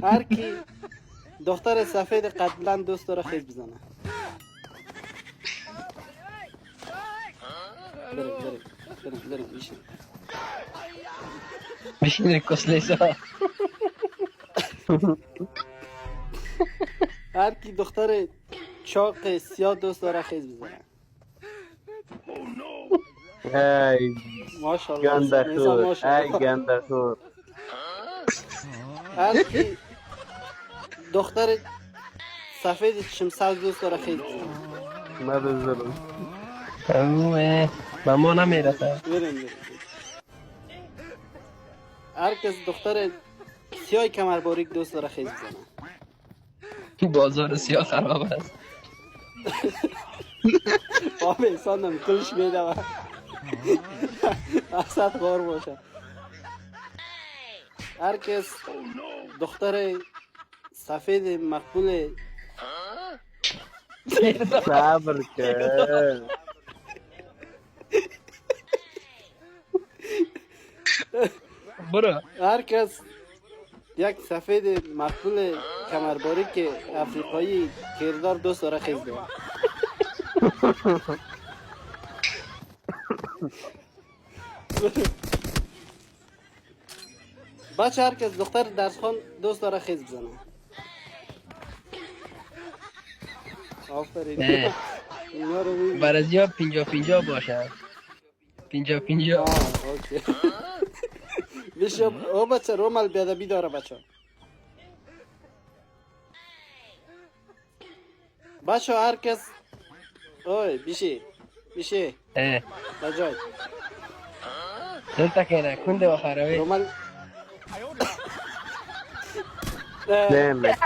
هر کی دختر سفید قد بلند دوست داره خیز بزنه. بریم بشین. بشین کسلیسا. هر کی دختر چاق سیاه دوست داره خیز بزنه. ای ماشاءالله گنده نیسان خور، ای ماشاءالله. گنده خور. هر کی دختر سفید چشم سبز دوست داره خیز بزنه. مدد ظلم. اوه به ما نمیرسه. بریم. هر کس دختر سیاه کمر باریک دوست داره خیز بزنه. بازار سیاه خراب است. آب انسان هم کلش میده و اصد غار باشه. هر کس دختر سفید مقبول صبر که برو. هر کس یک سفید مقبول کمرباریک افریقایی کردار دوست داره خیز ده. بچه هر کس دختر درس خان دوست داره خیز بزنه. آفرین. اینا رو ببین. برازیا 50-50 باشه. 50-50. اوکی. بشه او بچه رومال بیادبی داره بچه. بچه هر کس اوی بیشه بجای دلتا کنه کنده و خرابی. رومال نمی‌کنه.